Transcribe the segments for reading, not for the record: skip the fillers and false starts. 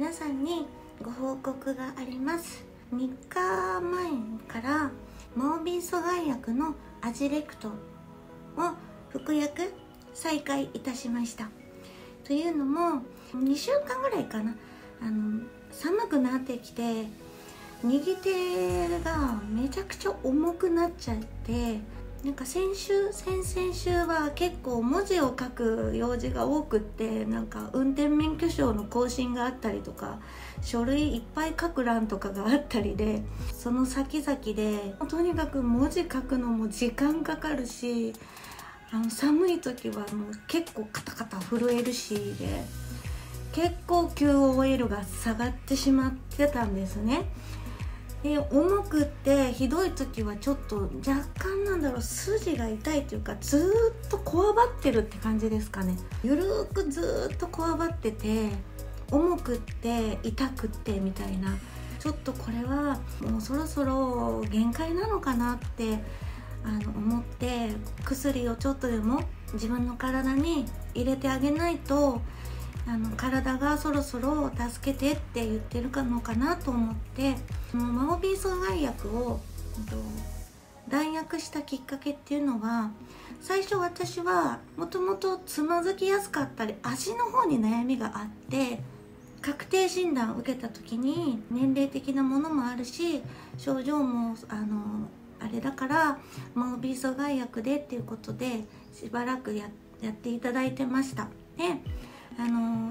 皆さんにご報告があります。3日前からマオビー阻害薬のアジレクトを服薬再開いたしました。というのも2週間ぐらいかな、寒くなってきて右手がめちゃくちゃ重くなっちゃって、なんか先々週は結構文字を書く用事が多くって、なんか運転免許証の更新があったりとか、書類いっぱい書く欄とかがあったりで、その先々でとにかく文字書くのも時間かかるし、寒い時はもう結構カタカタ震えるしで、結構 QOL が下がってしまってたんですね。で重くってひどい時はちょっと若干筋が痛いというか、ずっとこわばってるって感じですかね。ゆるーくずっとこわばってて、重くって痛くってみたいな、ちょっとこれはもうそろそろ限界なのかなって思って、薬をちょっとでも自分の体に入れてあげないと体がそろそろ助けてって言ってるのかなと思って、マオビー阻害薬を断薬したきっかけっていうのは、最初私はもともとつまずきやすかったり足の方に悩みがあって、確定診断を受けた時に年齢的なものもあるし、症状もあれだからマオビー阻害薬でっていうことでしばらくやっていただいてました。で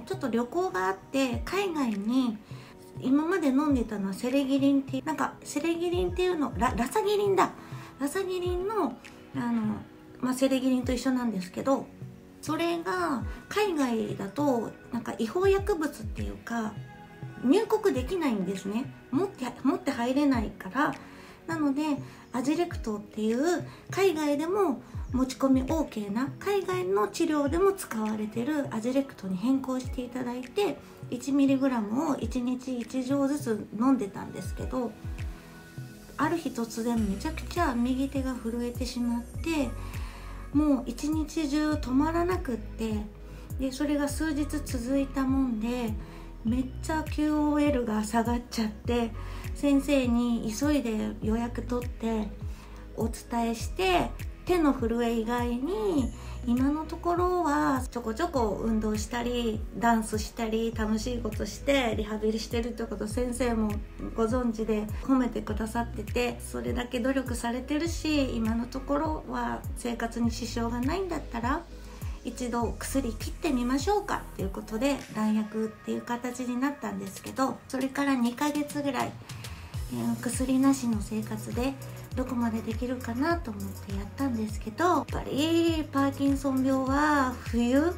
ちょっと旅行があって海外に、今まで飲んでたのはセレギリンっていう、セレギリンっていうのラサギリンだ、ラサギリンのセレギリンと一緒なんですけど、それが海外だと違法薬物っていうか入国できないんですね。持って入れないから。なのでアジレクトっていう海外でも持ち込み OK な、海外の治療でも使われてるアジレクトに変更していただいて、 1mg を1日1錠ずつ飲んでたんですけど、ある日突然めちゃくちゃ右手が震えてしまって、もう一日中止まらなくって、でそれが数日続いたもんで、めっちゃ QOL が下がっちゃって、先生に急いで予約取ってお伝えして、手の震え以外に今のところはちょこちょこ運動したりダンスしたり楽しいことしてリハビリしてるってこと、先生もご存知で褒めてくださってて、それだけ努力されてるし、今のところは生活に支障がないんだったら一度薬切ってみましょうかっていうことで断薬っていう形になったんですけど、それから2ヶ月ぐらい薬なしの生活でどこまでできるかなと思ってやったんですけど、やっぱりパーキンソン病は冬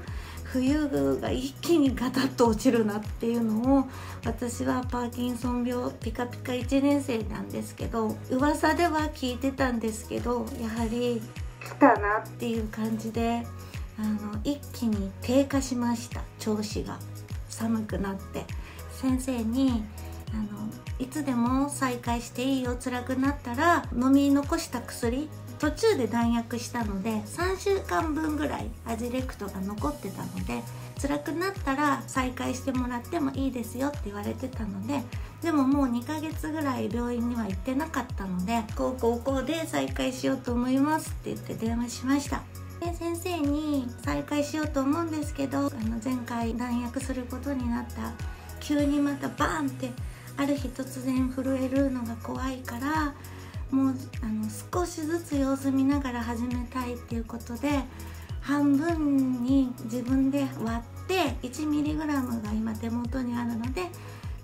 が一気にガタッと落ちるなっていうのを、私はパーキンソン病ピカピカ1年生なんですけど、噂では聞いてたんですけど、やはり来たなっていう感じで一気に低下しました。調子が寒くなって、先生にいつでも再開していいよ、辛くなったら飲み残した薬、途中で断薬したので3週間分ぐらいアジレクトが残ってたので、辛くなったら再開してもらってもいいですよって言われてたので、でももう2ヶ月ぐらい病院には行ってなかったので、こうで再開しようと思いますって言って電話しました。で先生に再開しようと思うんですけど、前回断薬することになった、急にまたバーンってある日突然震えるのが怖いから、もう少しずつ様子見ながら始めたいっていうことで、半分に自分で割って 1mg が今手元にあるので、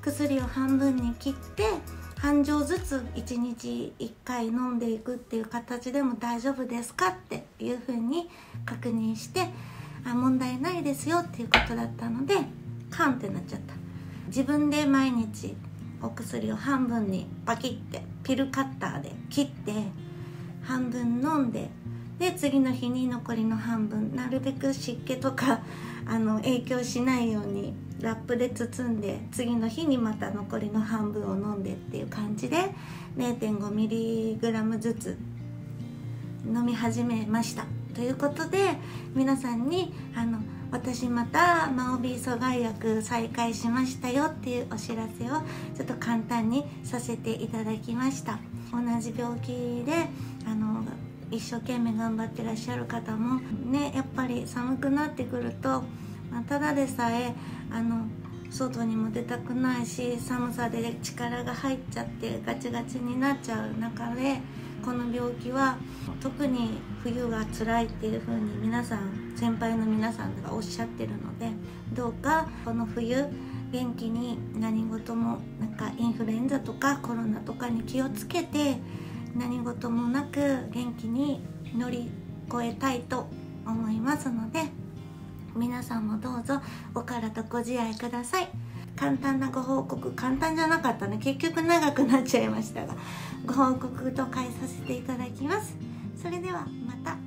薬を半分に切って半錠ずつ1日1回飲んでいくっていう形でも大丈夫ですかっていうふうに確認して、問題ないですよっていうことだったので、カンってなっちゃった。自分で毎日お薬を半分にパキってピルカッターで切って半分飲んで、で次の日に残りの半分、なるべく湿気とか影響しないようにラップで包んで、次の日にまた残りの半分を飲んでっていう感じで 0.5mg ずつ飲み始めました。ということで皆さんに私またマオビー阻害薬再開しましたよっていうお知らせをちょっと簡単にさせていただきました。同じ病気で一生懸命頑張ってらっしゃる方もね、やっぱり寒くなってくると、ただでさえ外にも出たくないし、寒さで力が入っちゃってガチガチになっちゃう中で、この病気は特に冬が辛いっていう風に皆さん、先輩の皆さんがおっしゃってるので、どうかこの冬元気に何事もインフルエンザとかコロナとかに気をつけて、何事もなく元気に乗り越えたいと思いますので、皆さんもどうぞお体ご自愛ください。簡単なご報告、簡単じゃなかったね、結局長くなっちゃいましたが、ご報告と返させていただきます。それではまた。